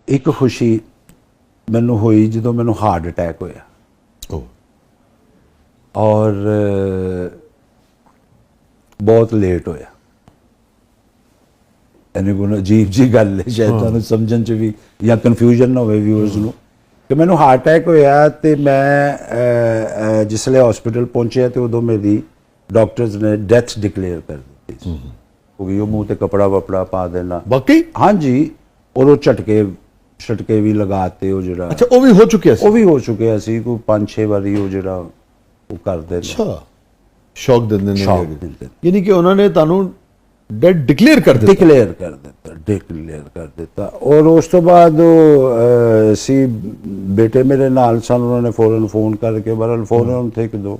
ਇੱਕ ਖੁਸ਼ੀ ਮੈਨੂੰ ਹੋਈ ਜਦੋਂ ਮੈਨੂੰ ਹਾਰਟ ਅਟੈਕ ਹੋਇਆ ਔਰ ਬਹੁਤ ਲੇਟ ਹੋਇਆ। ਇਹਨੇ ਕੋਈ ਅਜੀਬ ਜੀ ਗੱਲ ਹੈ, ਸ਼ਾਇਦ ਤੁਹਾਨੂੰ ਸਮਝਣ 'ਚ ਵੀ ਜਾਂ ਕਨਫਿਊਜ਼ਨ ਨਾ ਹੋਵੇ ਵਿਊਅਰਸ ਨੂੰ ਕਿ ਮੈਨੂੰ ਹਾਰਟ ਅਟੈਕ ਹੋਇਆ ਤੇ ਮੈਂ ਜਿਸਲੇ ਹਸਪੀਟਲ ਪਹੁੰਚਿਆ ਤੇ ਉਦੋਂ ਮੇਰੀ ਡਾਕਟਰਸ ਨੇ ਡੈਥ ਡਿਕਲੇਅਰ ਕਰ ਦਿੱਤੀ ਸੀ ਕਿਉਂਕਿ ਉਹ ਮੂੰਹ ਤੇ ਕਪੜਾ ਵਪੜਾ ਪਾ ਦੇਣਾ। ਬਾਕੀ ਹਾਂਜੀ, ਔਰ ਉਹ ਝਟਕੇ ਵੀ ਲਗਾਤੇ ਉਹ ਜਿਹੜਾ। ਅੱਛਾ, ਉਹ ਵੀ ਹੋ ਚੁੱਕਿਆ ਸੀ? ਉਹ ਵੀ ਹੋ ਚੁੱਕਿਆ ਸੀ, ਕੋਈ 5-6 ਵਾਰੀ ਉਹ ਜਿਹੜਾ ਉਹ ਕਰਦੇ ਨੇ। ਅੱਛਾ, ਸ਼ੌਕ ਦਿੰਦੇ ਨੇ। ਸ਼ੌਕ ਦਿੰਦੇ, ਯਾਨੀ ਕਿ ਉਹਨਾਂ ਨੇ ਤੁਹਾਨੂੰ ਡੈਡ ਡਿਕਲੇਅਰ ਕਰ ਦਿੱਤਾ? ਡਿਕਲੇਅਰ ਕਰ ਦਿੱਤਾ। ਔਰ ਉਸ ਤੋਂ ਬਾਅਦ ਉਹ ਸੀ ਬੇਟੇ ਮੇਰੇ ਨਾਲ ਸਨ, ਉਹਨਾਂ ਨੇ ਫੌਰਨ ਫੋਨ ਕਰਕੇ ਬਰਲ ਫੌਰਨ ਥੇ ਇੱਕ ਦੋ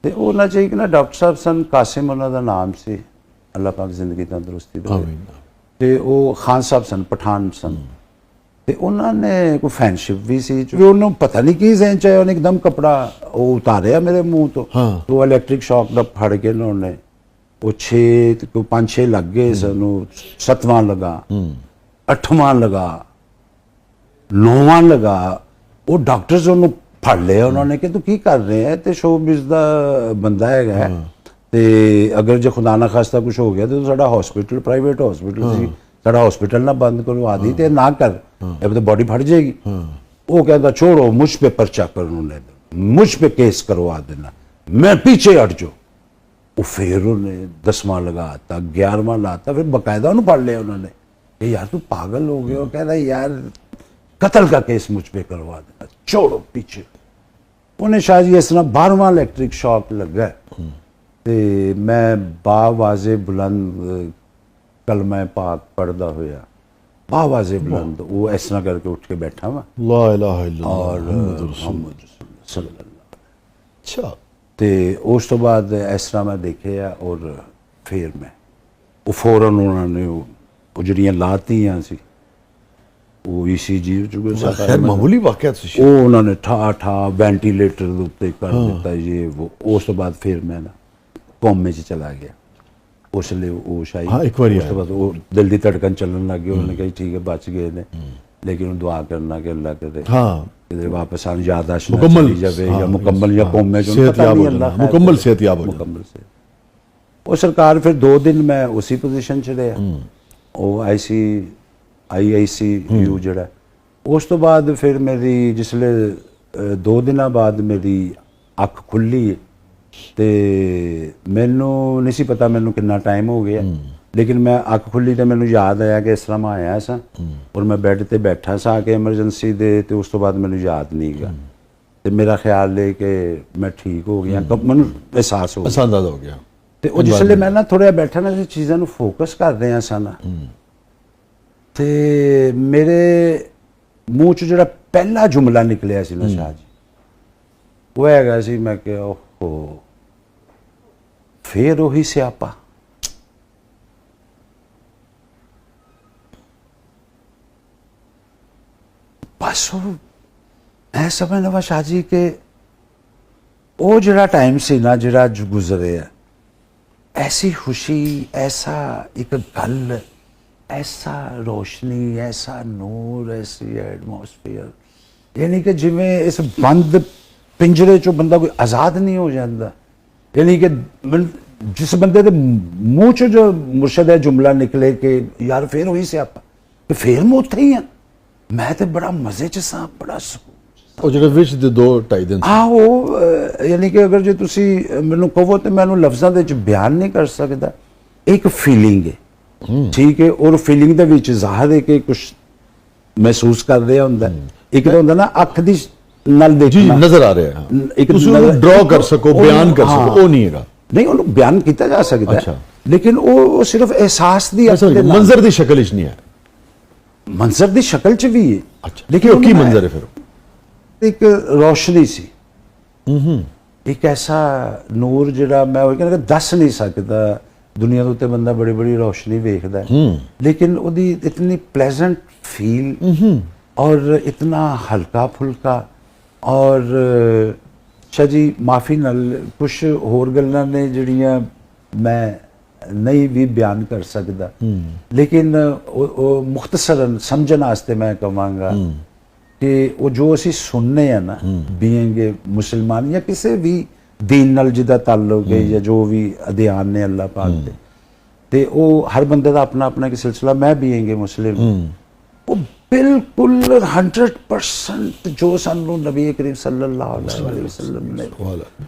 ਤੇ ਉਹਨਾਂ 'ਚ ਇੱਕ ਨਾ ਡਾਕਟਰ ਸਾਹਿਬ ਸਨ, ਕਾਸਿਮ ਉਹਨਾਂ ਦਾ ਨਾਮ ਸੀ, ਅੱਲਾਹ ਪਾਕ ਜ਼ਿੰਦਗੀ ਤੰਦਰੁਸਤੀ ਦੇ। ਤੇ ਉਹ ਖਾਨ ਸਾਹਿਬ ਸਨ, ਪਠਾਨ ਸਨ, ਤੇ ਉਹਨਾਂ ਨੇ ਕੋਈ ਫਰੈਂਡਸ਼ਿਪ ਵੀ ਸੀ। ਉਹਨੂੰ ਪਤਾ ਨਹੀਂ ਕੀ ਜ਼ਹਿਨ 'ਚ ਆਇਆ, ਉਹਨੇ ਇੱਕਦਮ ਕਪੜਾ ਉਹ ਉਤਾਰਿਆ ਮੇਰੇ ਮੂੰਹ ਤੋਂ। ਉਹ ਇਲੈਕਟ੍ਰਿਕ ਸ਼ੌਕ ਦਾ ਫੜ ਕੇ ਨਾ ਉਹਨੇ ਉਹ 5-6 ਲੱਗ ਗਏ ਸਾਨੂੰ, 7ਵਾਂ ਲਗਾ, 8ਵਾਂ ਲਗਾ, 9ਵਾਂ ਲਗਾ। ਉਹ ਡਾਕਟਰਸ ਉਹਨੂੰ ਫੜ ਲਿਆ, ਉਹਨਾਂ ਨੇ ਕਿ ਤੂੰ ਕੀ ਕਰ ਰਿਹਾ ਹੈ, ਤੇ ਸ਼ੋਬਿਜ਼ ਦਾ ਬੰਦਾ ਹੈਗਾ ਤੇ ਅਗਰ ਜੇ ਖੁਦਾ ਨਾ ਖਾਸਤਾ ਕੁਝ ਹੋ ਗਿਆ ਤੇ ਸਾਡਾ ਹਸਪੀਟਲ ਪ੍ਰਾਈਵੇਟ ਹਸਪੀਟਲ ਸੀ, ਸਾਡਾ ਹਸਪੀਟਲ ਨਾ ਬੰਦ ਕਰਵਾ दी ਤੇ ਨਾ कर, अब तो बॉडी फट जाएगी। वो कहता छोड़ो, मुझ पे पर्चा करने दो, मुझ पे केस करवा देना, मैं पीछे हट जाओ। वो फिर उन्हें 10वां लगाता, 11वां लाता, फिर बकायदा उन्होंने पढ़ लिया उन्होंने कि यार तू पागल हो गया। वो कह रहा यार कत्ल का केस मुझ पे करवा देना, छोड़ो पीछे। उन्हें शायद ये इस तरह 12वां इलेक्ट्रिक शॉक लगा ते मैं बावाज़े बुलंद कलमा पाक पढ़दा होया, बावाज़े बुलंद वो इस तरह करके उठ के बैठा हुआ, ला इलाहा इल्लल्लाह और मुहम्मद सल्लल्लाहु। अच्छा, ਤੇ ਉਸ ਤੋਂ ਬਾਅਦ ਇਸ ਤਰ੍ਹਾਂ ਮੈਂ ਦੇਖਿਆ ਔਰ ਫਿਰ ਮੈਂ ਉਹ ਫੌਰਨ ਉਹਨਾਂ ਨੇ ਉਹ ਜਿਹੜੀਆਂ ਲਾਤੀਆਂ ਸੀ ਉਹ ECG ਖੈਰ ਮਾਮੂਲੀ ਵਾਕਿਆ ਸੀ। ਉਹ ਉਹਨਾਂ ਨੇ ਠਾ ਵੈਂਟੀਲੇਟਰ ਦੇ ਉੱਤੇ ਕਰ ਦਿੱਤਾ ਇਹ ਉਹ। ਉਸ ਤੋਂ ਬਾਅਦ ਫਿਰ ਮੈਂ ਨਾ ਕੋਮੇ 'ਚ ਚਲਾ ਗਿਆ। ਉਸ ਲਈ ਉਹ ਸ਼ਾਇਦ ਇੱਕ ਵਾਰੀ ਉਸ ਤੋਂ ਬਾਅਦ ਉਹ ਦਿਲ ਦੀ ਧੜਕਨ ਚੱਲਣ ਲੱਗ ਗਈ। ਉਹਨੇ ਕਿਹਾ ਠੀਕ ਹੈ ਬਚ ਗਏ ਨੇ, ਲੇਕਿਨ ਉਹ ਦੁਆ ਕਰਨਾ ਕਿ ਅੱਲਾਹ ਕਰੇ ਕਿਧਰੇ ਵਾਪਸ ਆਣ ਯਾਦਾਸ਼ਤ ਮੁਕੰਮਲ ਜਾਵੇ ਜਾਂ ਮੁਕੰਮਲ ਜਾਂ ਕੋਮੇ ਚ ਪਤਾ ਨਹੀਂ ਅੱਲਾਹ ਮੁਕੰਮਲ ਸਿਹਤਯਾਬ ਹੋ ਜਾਵੇ। ਮੁਕੰਮਲ ਸੇ ਉਹ ਸਰਕਾਰ ਫਿਰ 2 ਦਿਨ ਮੈਂ ਉਸੇ ਪੋਜੀਸ਼ਨ 'ਚ ਰਿਹਾ। ਉਹ IICU ਜਿਹੜਾ। ਉਸ ਤੋਂ ਬਾਅਦ ਫਿਰ ਮੇਰੀ ਜਿਸਲੇ 2 ਦਿਨਾਂ ਬਾਅਦ ਮੇਰੀ ਅੱਖ ਖੁੱਲੀ ਤੇ ਮੈਨੂੰ ਨਹੀਂ ਸੀ ਪਤਾ ਮੈਨੂੰ ਕਿੰਨਾ ਟਾਈਮ ਹੋ ਗਿਆ, ਲੇਕਿਨ ਮੈਂ ਅੱਖ ਖੁੱਲੀ ਤੇ ਮੈਨੂੰ ਯਾਦ ਆਇਆ ਕਿ ਇਸ ਤਰ੍ਹਾਂ ਮੈਂ ਆਇਆ ਸਾਂ ਔਰ ਮੈਂ ਬੈੱਡ ਤੇ ਬੈਠਾ ਸਾਂ ਕਿ ਐਮਰਜੈਂਸੀ ਦੇ। ਤੇ ਉਸ ਤੋਂ ਬਾਅਦ ਮੈਨੂੰ ਯਾਦ ਨਹੀਂ ਗਾ ਤੇ ਮੇਰਾ ਖਿਆਲ ਹੈ ਕਿ ਮੈਂ ਠੀਕ ਹੋ ਗਿਆ, ਮੈਨੂੰ ਅਹਿਸਾਸ ਹੋ ਗਿਆ। ਤੇ ਉਹ ਜਿਸਲੇ ਮੈਂ ਨਾ ਥੋੜਾ ਬੈਠਾ ਨਾ ਚੀਜ਼ਾਂ ਨੂੰ ਫੋਕਸ ਕਰ ਰਿਹਾ ਸਾਂ ਨਾ, ਤੇ ਮੇਰੇ ਮੂੰਹ 'ਚ ਜਿਹੜਾ ਪਹਿਲਾ ਜੁਮਲਾ ਨਿਕਲਿਆ ਸੀ ਨਾ ਸ਼ਾਹ ਜੀ, ਉਹ ਹੈਗਾ ਸੀ, ਮੈਂ ਕਿਹਾ ਓਹੋ ਫੇਰ ਉਹੀ ਸਿਆਪਾ। ਬਸ ਉਹ ਮੈਂ ਸਮਝਦਾ ਵਾ ਸ਼ਾਹ ਜੀ ਕਿ ਉਹ ਜਿਹੜਾ ਟਾਈਮ ਸੀ ਨਾ ਜਿਹੜਾ ਗੁਜ਼ਰਿਆ, ਐਸੀ ਖੁਸ਼ੀ, ਐਸਾ ਇੱਕ ਗੱਲ, ਐਸਾ ਰੋਸ਼ਨੀ, ਐਸਾ ਨੂਰ, ਐਸੀ ਐਟਮੋਸਫੀਅਰ, ਯਾਨੀ ਕਿ ਜਿਵੇਂ ਇਸ ਬੰਦ ਪਿੰਜਰੇ 'ਚੋਂ ਬੰਦਾ ਕੋਈ ਆਜ਼ਾਦ ਨਹੀਂ ਹੋ ਜਾਂਦਾ। यानी कि जिस बंदे के मूँह च जो मुर्शद है जुमला निकले कि यार फिर वही से आप फिर मैं उत्थे ही हाँ, मैं तो बड़ा मजे च सा, बड़ा ਉਹ ਜਿਹੜੇ ਵਿੱਚ ਦੇ 2-2.5 ਦਿਨ ਉਹ ਯਾਨੀ ਕਿ ਅਗਰ ਜੇ ਤੁਸੀਂ ਮੈਨੂੰ ਕਹੋ ਤੇ ਮੈਂ ਉਹਨੂੰ ਲਫ਼ਜ਼ਾਂ ਦੇ ਵਿੱਚ ਬਿਆਨ ਨਹੀਂ ਕਰ ਸਕਦਾ। ਇੱਕ ਫੀਲਿੰਗ ਹੈ, ਠੀਕ ਹੈ, ਔਰ ਫੀਲਿੰਗ ਦੇ ਵਿੱਚ ਜ਼ਾਹਰ ਹੈ ਕਿ ਕੁਝ ਮਹਿਸੂਸ ਕਰ ਰਿਹਾ ਹੁੰਦਾ। ਇੱਕ ਤਾਂ ਹੁੰਦਾ ਨਾ ਅੱਖ ਦੀ ਨਾਲ ਦੇਖਣਾ, ਨਜ਼ਰ ਆ ਰਿਹਾ ਹੈ, ਇੱਕ ਤੁਸੀਂ ਉਹਨੂੰ ਡਰਾ ਕਰ ਸਕੋ, ਬਿਆਨ ਕਰ ਸਕੋ, ਉਹ ਨਹੀਂ ਹੈਗਾ। ਨਹੀਂ, ਉਹਨੂੰ ਬਿਆਨ ਕੀਤਾ ਜਾ ਸਕਦਾ ਹੈ, ਲੇਕਿਨ ਉਹ ਸਿਰਫ ਅਹਿਸਾਸ ਦੀ ਮੰਜ਼ਰ ਦੀ ਸ਼ਕਲ ਵਿੱਚ ਨਹੀਂ ਹੈ। ਮੰਜ਼ਰ ਦੀ ਸ਼ਕਲ 'ਚ ਵੀ ਹੈ, ਲੇਕਿਨ ਉਹ ਕੀ ਮੰਜ਼ਰ ਹੈ ਫਿਰ? ਇੱਕ ਰੋਸ਼ਨੀ ਸੀ, ਇੱਕ ਐਸਾ ਨੂਰ ਜਿਹੜਾ ਮੈਂ ਉਹ ਕਹਿੰਦਾ ਦੱਸ ਨਹੀਂ ਸਕਦਾ। ਦੁਨੀਆ ਦੇ ਉੱਤੇ ਬੰਦਾ ਬੜੀ ਬੜੀ ਰੋਸ਼ਨੀ ਵੇਖਦਾ ਹੈ, ਲੇਕਿਨ ਉਹਦੀ ਇਤਨੀ ਪਲੇਜ਼ੈਂਟ ਫੀਲ ਔਰ ਇਤਨਾ ਹਲਕਾ ਫੁਲਕਾ। ਔਰ ਸ਼ਾਹ ਜੀ ਮਾਫੀ ਨਾਲ ਕੁਛ ਹੋਰ ਗੱਲਾਂ ਨੇ ਜਿਹੜੀਆਂ ਮੈਂ ਨਹੀਂ ਵੀ ਬਿਆਨ ਕਰ ਸਕਦਾ, ਲੇਕਿਨ ਉਹ ਮੁਖਤਸਰਨ ਸਮਝਣ ਵਾਸਤੇ ਮੈਂ ਕਹਾਂਗਾ ਕਿ ਉਹ ਜੋ ਅਸੀਂ ਸੁਣਨੇ ਆ ਨਾ, ਬੀਇੰਗ ਮੁਸਲਮਾਨ ਜਾਂ ਕਿਸੇ ਵੀ ਦੀਨ ਨਾਲ ਜਿਹਦਾ ਤਾਲੁਕ ਹੈ ਜਾਂ ਜੋ ਵੀ ਅਧਿਆਨ ਨੇ ਅੱਲਾਹ ਪਾਕ ਦੇ, ਤੇ ਉਹ ਹਰ ਬੰਦੇ ਦਾ ਆਪਣਾ ਆਪਣਾ ਇੱਕ ਸਿਲਸਿਲਾ। ਮੈਂ ਬੀਇੰਗ ਮੁਸਲਿਮ, ਉਹ ਬਿਲਕੁਲ 100% ਜੋ ਸਾਨੂੰ ਨਬੀ ਕਰੀਮ ਸੱਲੱਲਾਹੁ ਅਲੈਹਿ ਵਸੱਲਮ ਨੇ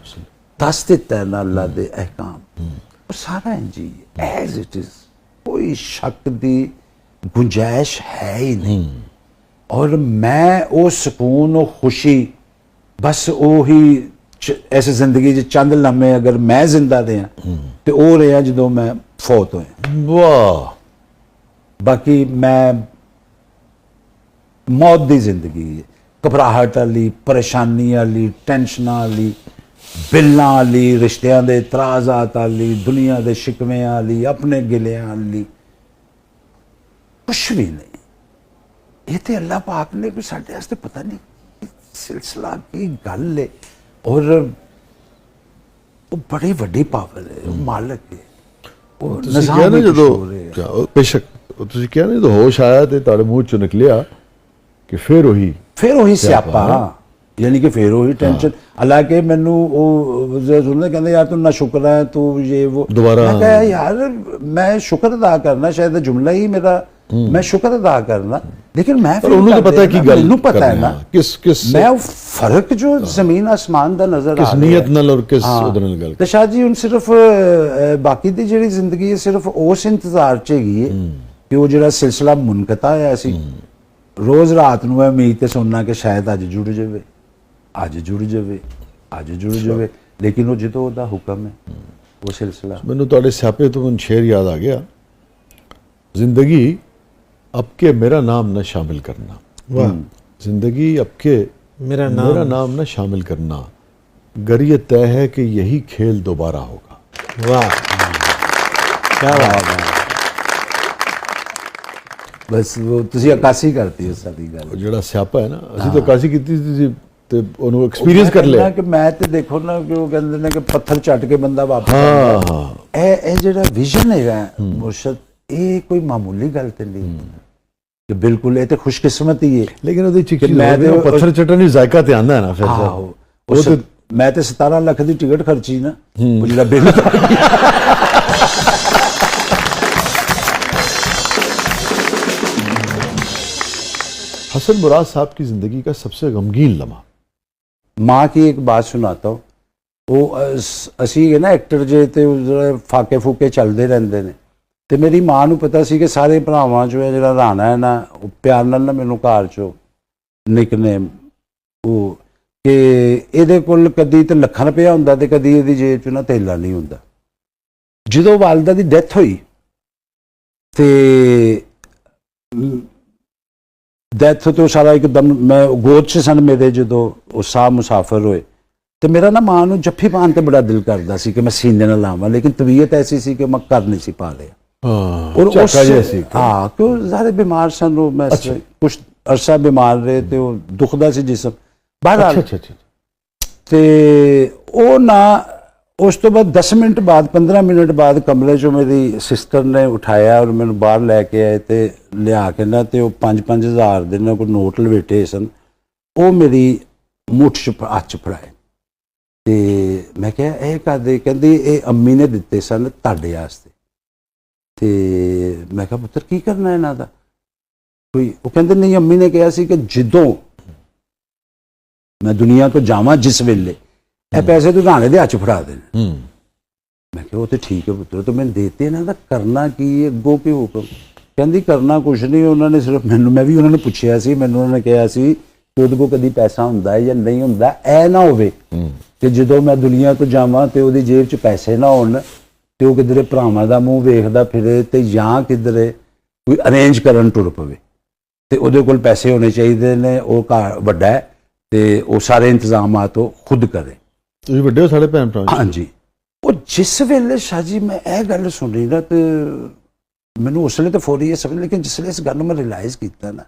ਦੱਸ ਦਿੱਤਾ ਹੈ ਨਾ ਅੱਲਾਹ ਦੇ ਅਹਿਕਾਮ, ਉਹ ਸਾਰਾ ਇੰਜ ਹੀ ਹੈ, ਐਜ਼ ਇਟ ਇਜ਼, ਕੋਈ ਸ਼ੱਕ ਦੀ ਗੁੰਜਾਇਸ਼ ਹੈ ਹੀ ਨਹੀਂ। ਔਰ ਮੈਂ ਉਹ ਸਕੂਨ, ਉਹ ਖੁਸ਼ੀ, ਬਸ ਉਹੀ ਐਸੀ ਜ਼ਿੰਦਗੀ 'ਚ ਚੰਦ ਲੰਮੇ ਅਗਰ ਮੈਂ ਜ਼ਿੰਦਾ ਰਿਹਾ ਤੇ ਉਹ ਰਿਹਾ ਜਦੋਂ ਮੈਂ ਫੌਤ ਹੋਇਆ। ਵਾਹ। ਬਾਕੀ ਮੈਂ ਮੌਤ ਦੀ ਜ਼ਿੰਦਗੀ, ਘਬਰਾਹਟ ਵਾਲੀ, ਪਰੇਸ਼ਾਨੀ ਵਾਲੀ, ਟੈਨਸ਼ਨਾਂ ਵਾਲੀ, ਬਿੱਲਾਂ ਵਾਲੀ, ਰਿਸ਼ਤਿਆਂ ਦੇ ਇਤਰਾਜ਼ਾਤ ਵਾਲੀ, ਦੁਨੀਆ ਦੇ ਸ਼ਿਕਵਿਆਂ ਵਾਲੀ, ਆਪਣੇ ਗਿਲਿਆਂ ਵਾਲੀ, ਕੁਛ ਵੀ ਨਹੀਂ। ਇਹ ਤੇ ਅੱਲਾਹ ਪਾਕ ਨੇ ਕੋਈ ਸਾਡੇ ਵਾਸਤੇ ਪਤਾ ਨਹੀਂ ਕੀ ਸਿਲਸਿਲਾ, ਕੀ ਗੱਲ ਹੈ। ਔਰ ਉਹ ਬੜੀ ਵੱਡੀ ਪਾਵਰ ਹੈ, ਉਹ ਮਾਲਕ ਹੈ, ਉਹ ਨਿਜ਼ਾਮ ਹੈ। ਜਦੋਂ ਬੇਸ਼ੱਕ ਤੁਸੀਂ ਕਿਹਾ ਨਾ, ਜਦੋਂ ਹੋਸ਼ ਆਇਆ ਤੇ ਤੁਹਾਡੇ ਮੂੰਹ ਚੋਂ ਨਿਕਲਿਆ ਕਿ ਫਿਰ ਉਹੀ ਸਿਆਪਾ, ਯਾਨੀ ਕਿ ਫਿਰ ਉਹੀ ਟੈਨਸ਼ਨ। ਹਾਲਾਂਕਿ ਮੈਨੂੰ ਉਹ ਸੁਣਦੇ ਕਹਿੰਦੇ ਯਾਰ ਤੂੰ ਨਾ ਸ਼ੁਕਰ ਹੈ, ਤੂੰ ਇਹ ਉਹ ਦੁਬਾਰਾ। ਮੈਂ ਕਿਹਾ ਯਾਰ ਮੈਂ ਸ਼ੁਕਰ ਅਦਾ ਕਰਨਾ, ਸ਼ਾਇਦ ਜੁਮਲਾ ਹੀ ਮੇਰਾ, ਮੈਂ ਸ਼ੁਕਰ ਅਦਾ ਕਰਨਾ, ਲੇਕਿਨ ਮੈਂ ਫਿਰ ਉਹਨੂੰ ਪਤਾ ਕੀ ਗੱਲ, ਮੈਨੂੰ ਪਤਾ ਹੈ ਨਾ ਕਿਸ ਮੈਂ ਉਹ ਫਰਕ ਜੋ ਜ਼ਮੀਨ ਆਸਮਾਨ ਦਾ ਨਜ਼ਰ ਆ ਰਿਹਾ, ਕਿਸ ਨੀਅਤ ਨਾਲ ਔਰ ਕਿਸ ਉਹਦੇ ਨਾਲ ਗੱਲ। ਤੇ ਸ਼ਾਹ ਜੀ ਹੁਣ ਸਿਰਫ ਬਾਕੀ ਦੀ ਜਿਹੜੀ ਜ਼ਿੰਦਗੀ ਹੈ ਸਿਰਫ ਉਸ ਇੰਤਜ਼ਾਰ 'ਚ ਹੈਗੀ ਹੈ ਕਿ ਉਹ ਜਿਹੜਾ ਸਿਲਸਿਲਾ ਮੁਨਕਤਾ ਹੋਇਆ ਸੀ, ਰੋਜ਼ ਰਾਤ ਨੂੰ ਮੈਂ ਉਮੀਦ ਤੇ ਸੁਣਨਾ ਕਿ ਸ਼ਾਇਦ ਅੱਜ ਜੁੜ ਜਾਵੇ, ਅੱਜ ਜੁੜ ਜਾਵੇ, ਅੱਜ ਜੁੜ ਜਾਵੇ, ਲੇਕਿਨ ਉਹ ਜਦੋਂ ਉਹਦਾ ਹੁਕਮ ਹੈ ਉਹ ਸਿਲਸਿਲਾ। ਮੈਨੂੰ ਤੁਹਾਡੇ ਸਿਆਪੇ ਤੋਂ ਸ਼ੇਰ ਯਾਦ ਆ ਗਿਆ, ਜ਼ਿੰਦਗੀ आपके मेरा नाम न शामिल करना। वाह। जिंदगी आपके मेरा नाम न शामिल करना, गर ये तय है कि यही खेल दोबारा होगा। वाह, क्या बात है। बस वो तुसी अकासी करती हो सारी गल, ਜਿਹੜਾ ਸਿਆਪਾ ਹੈ ਨਾ, ਅਸੀਂ ਤਾਂ ਅਕਾਸੀ ਕੀਤੀ ਸੀ ਤੇ ਉਹਨੂੰ ਐਕਸਪੀਰੀਅੰਸ ਕਰ ਲਿਆ ਕਿ ਮੈਂ ਤੇ ਦੇਖੋ ਨਾ ਕਿ ਉਹ ਕਹਿੰਦੇ ਨੇ ਕਿ ਪੱਥਰ ਚੱਟ ਕੇ ਬੰਦਾ ਵਾਪਸ ਹਾਂ। ਇਹ ਜਿਹੜਾ ਵਿਜ਼ਨ ਹੈਗਾ ਮੁਰਸ਼ਦ, ਇਹ ਕੋਈ ਮਾਮੂਲੀ ਗੱਲ ਤੇ ਨਹੀਂ ਕਿ ਬਿਲਕੁਲ ਇਹ ਤੇ ਖੁਸ਼ਕਿਸਮਤੀ ਹੈ। ਲੇਕਿਨ ਉਹਦੇ ਚ ਮੈਂ ਤੇ ਪੱਥਰ ਚੱਟਣ ਦੀ ਜ਼ਾਇਕਾ ਤੇ ਆਂਦਾ ਹੈ ਨਾ। ਫਿਰ ਉਹ ਮੈਂ ਤੇ 17 ਲੱਖ ਦੀ ਟਿਕਟ ਖਰਚੀ ਨਾ, ਉਹ ਜਿਹੜਾ ਬਿੱਲ हसन मुराद साहब की जिंदगी का सबसे गमगीन लम्हा। माँ की एक बात सुनाता हूँ, वो असी है ना एक्टर जे ते फाके फूके चलते रहते हैं, तो मेरी माँ को पता सी कि सारे भरावां चो जो राणा है ना, प्यार नाल ना मैनू घर चो निकनेम वो कि ये कोल कदी तो लखां रुपया हुंदा ते कदी इहदी जेब चो ना तेला नहीं हुंदा। जदों वालदा दी डैथ हुई ते डैथ तो सारा एकदम मैं गोद च सन मेरे, जो साह मुसाफिर होए तो मेरा ना मां नूं जफ्फी पाउण ते बड़ा दिल करदा सी कि मैं सीने नाल लावां, लेकिन तबीयत ऐसी सी कि मैं कर नहीं सी पा रहा। और हाँ, क्यों सारे बीमार सन, मैं कुछ अरसा बीमार रहे तो दुखदा सी जिसम बहरहाल। ते ओ ना उस तो बाद 10 मिनट बाद 15 मिनट बाद कमरे चो मेरी सिस्टर ने उठाया और मैंने बाहर लैके आए, तो लिया के ना तो 5-5 हज़ार के ना कोई नोट लपेटे सन, वो मेरी मुठ च हाथ च फड़ाए। तो मैं क्या यह करदे, कहंदी ये अम्मी ने दिते सन तुहाडे वास्ते। तो मैं कहा पुत्तर की करना इन्हां दा कोई, वो कहंदे नहीं अम्मी ने कहा सी कि जदों मैं दुनिया तो जावां जिस वेले ਇਹ ਪੈਸੇ ਤੂੰ ਰਾਣੇ ਦੇ ਹੱਥ ਫੜਾ ਦੇਣੇ। ਮੈਂ ਕਿਹਾ ਉਹ ਤੇ ਠੀਕ ਹੈ ਪੁੱਤਰ, ਤੂੰ ਮੈਨੂੰ ਦੇਤੇ ਇਹਨਾਂ ਦਾ ਕਰਨਾ ਕੀ ਹੈ, ਅੱਗੋਂ ਕੀ ਹੁਕਮ। ਕਹਿੰਦੀ ਕਰਨਾ ਕੁਛ ਨਹੀਂ, ਉਹਨਾਂ ਨੇ ਸਿਰਫ ਮੈਨੂੰ, ਮੈਂ ਵੀ ਉਹਨਾਂ ਨੂੰ ਪੁੱਛਿਆ ਸੀ, ਮੈਨੂੰ ਉਹਨਾਂ ਨੇ ਕਿਹਾ ਸੀ ਕਿ ਉਹਦੇ ਕੋਲ ਕਦੀ ਪੈਸਾ ਹੁੰਦਾ ਹੈ ਜਾਂ ਨਹੀਂ ਹੁੰਦਾ, ਇਹ ਨਾ ਹੋਵੇ ਕਿ ਜਦੋਂ ਮੈਂ ਦੁਨੀਆ ਤੋਂ ਜਾਵਾਂ ਤੇ ਉਹਦੀ ਜੇਬ 'ਚ ਪੈਸੇ ਨਾ ਹੋਣ ਤੇ ਉਹ ਕਿਧਰੇ ਭਰਾਵਾਂ ਦਾ ਮੂੰਹ ਵੇਖਦਾ ਫਿਰੇ ਤੇ ਜਾਂ ਕਿਧਰੇ ਕੋਈ ਅਰੇਂਜ ਕਰਨ ਟੁਰ ਪਵੇ। ਤੇ ਉਹਦੇ ਕੋਲ ਪੈਸੇ ਹੋਣੇ ਚਾਹੀਦੇ ਨੇ, ਉਹ ਘਰ ਵੱਡਾ ਹੈ ਤੇ ਉਹ ਸਾਰੇ ਇੰਤਜ਼ਾਮਾਤ ਉਹ ਖੁਦ ਕਰੇ। ਤੁਸੀਂ ਵੱਡੇ ਹੋ ਸਾਡੇ ਭੈਣ ਭਰਾ? ਹਾਂਜੀ। ਉਹ ਜਿਸ ਵੇਲੇ ਸ਼ਾਹ ਜੀ ਮੈਂ ਇਹ ਗੱਲ ਸੁਣੀ ਨਾ ਤੇ ਮੈਨੂੰ ਉਸ ਵੇਲੇ ਤਾਂ ਫੌਰੀ ਇਹ ਸਮਝ, ਲੇਕਿਨ ਜਿਸ ਵੇਲੇ ਇਸ ਗੱਲ ਨੂੰ ਮੈਂ ਰਿਅਲਾਈਜ਼ ਕੀਤਾ ਨਾ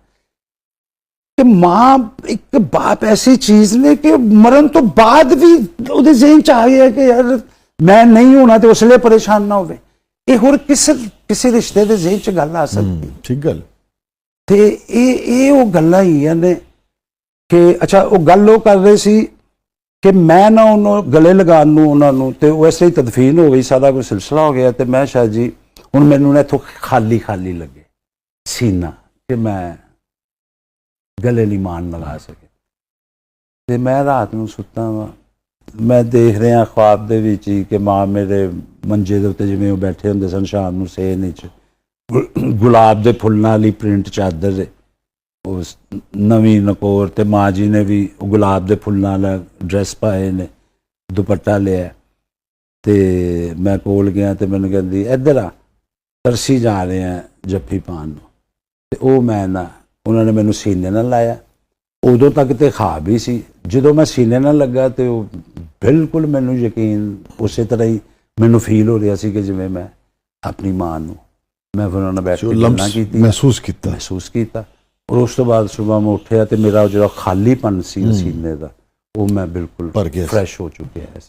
ਕਿ ਮਾਂ ਇੱਕ ਬਾਪ ਐਸੀ ਚੀਜ਼ ਨੇ ਕਿ ਮਰਨ ਤੋਂ ਬਾਅਦ ਵੀ ਉਹਦੇ ਜ਼ਿਹਨ 'ਚ ਆ ਗਿਆ ਕਿ ਯਾਰ ਮੈਂ ਨਹੀਂ ਹੋਣਾ ਤੇ ਉਸ ਵੇਲੇ ਪਰੇਸ਼ਾਨ ਨਾ ਹੋਵੇ। ਇਹ ਹੋਰ ਕਿਸੇ ਰਿਸ਼ਤੇ ਦੇ ਜ਼ਿਹਨ 'ਚ ਗੱਲ ਆ ਸਕਦੀ। ਠੀਕ ਗੱਲ। ਤੇ ਇਹ ਉਹ ਗੱਲਾਂ ਹੀ ਨੇ ਕਿ ਅੱਛਾ ਉਹ ਗੱਲ ਉਹ ਕਰ ਰਹੇ ਸੀ ਕਿ ਮੈਂ ਨਾ ਉਹਨੂੰ ਗਲੇ ਲਗਾਉਣ ਨੂੰ ਉਹਨਾਂ ਨੂੰ, ਤੇ ਉਹ ਇਸ ਲਈ ਤਦਫੀਨ ਹੋ ਗਈ, ਸਾਰਾ ਕੋਈ ਸਿਲਸਿਲਾ ਹੋ ਗਿਆ, ਤੇ ਮੈਂ ਸ਼ਾਹ ਜੀ ਹੁਣ ਮੈਨੂੰ ਨਾ ਇੱਥੋਂ ਖਾਲੀ ਲੱਗੇ ਸੀਨਾ ਕਿ ਮੈਂ ਗਲੇ ਨਹੀਂ ਮਾਣ ਲਗਾ ਸਕੇ। ਤੇ ਮੈਂ ਰਾਤ ਨੂੰ ਸੁੱਤਾ ਵਾਂ, ਮੈਂ ਦੇਖ ਰਿਹਾ ख्वाब ਦੇ ਵਿੱਚ ਹੀ ਕਿ ਮਾਂ ਮੇਰੇ ਮੰਜੇ ਦੇ ਉੱਤੇ ਜਿਵੇਂ ਉਹ ਬੈਠੇ ਹੁੰਦੇ ਸਨ ਸ਼ਾਮ ਨੂੰ ਸੇਨ ਵਿੱਚ, ਗੁਲਾਬ ਦੇ ਫੁੱਲਾਂ ਵਾਲੀ ਪ੍ਰਿੰਟ ਚਾਦਰ, ਉਸ ਨਵੀਂ ਨਕੋਰ, ਤੇ ਮਾਂ ਜੀ ਨੇ ਵੀ ਉਹ ਗੁਲਾਬ ਦੇ ਫੁੱਲਾਂ ਵਾਲਾ ਡਰੈਸ ਪਾਏ ਨੇ, ਦੁਪੱਟਾ ਲਿਆ। ਤੇ ਮੈਂ ਕੋਲ ਗਿਆ ਤੇ ਮੈਨੂੰ ਕਹਿੰਦੀ ਇੱਧਰ ਆ, ਤਰਸੀ ਜਾ ਰਹੇ ਆ ਜੱਫੀ ਪਾਉਣ ਨੂੰ। ਤੇ ਉਹ ਮੈਂ ਨਾ ਉਹਨਾਂ ਨੇ ਮੈਨੂੰ ਸੀਨੇ ਨਾਲ ਲਾਇਆ। ਉਦੋਂ ਤੱਕ ਤੇ ख्वाब ਹੀ ਸੀ, ਜਦੋਂ ਮੈਂ ਸੀਨੇ ਨਾਲ ਲੱਗਾ ਤੇ ਉਹ ਬਿਲਕੁਲ ਮੈਨੂੰ ਯਕੀਨ ਉਸੇ ਤਰ੍ਹਾਂ ਹੀ ਮੈਨੂੰ ਫੀਲ ਹੋ ਰਿਹਾ ਸੀ ਕਿ ਜਿਵੇਂ ਮੈਂ ਆਪਣੀ ਮਾਂ ਨੂੰ, ਮੈਂ ਫਿਰ ਉਹਨਾਂ ਨਾਲ ਬੈਠ ਕੇ ਗੱਲਾਂ ਕੀਤੀ, ਮਹਿਸੂਸ ਕੀਤਾ। ਔਰ ਉਸ ਤੋਂ ਬਾਅਦ ਸੁਬਾਹ ਮੈਂ ਉੱਠਿਆ ਤੇ ਮੇਰਾ ਜਿਹੜਾ ਖਾਲੀਪਨ ਸੀ ਸੀਨੇ ਦਾ, ਉਹ ਮੈਂ ਬਿਲਕੁਲ ਫਰੈਸ਼ ਹੋ ਚੁੱਕਿਆ ਹੈ।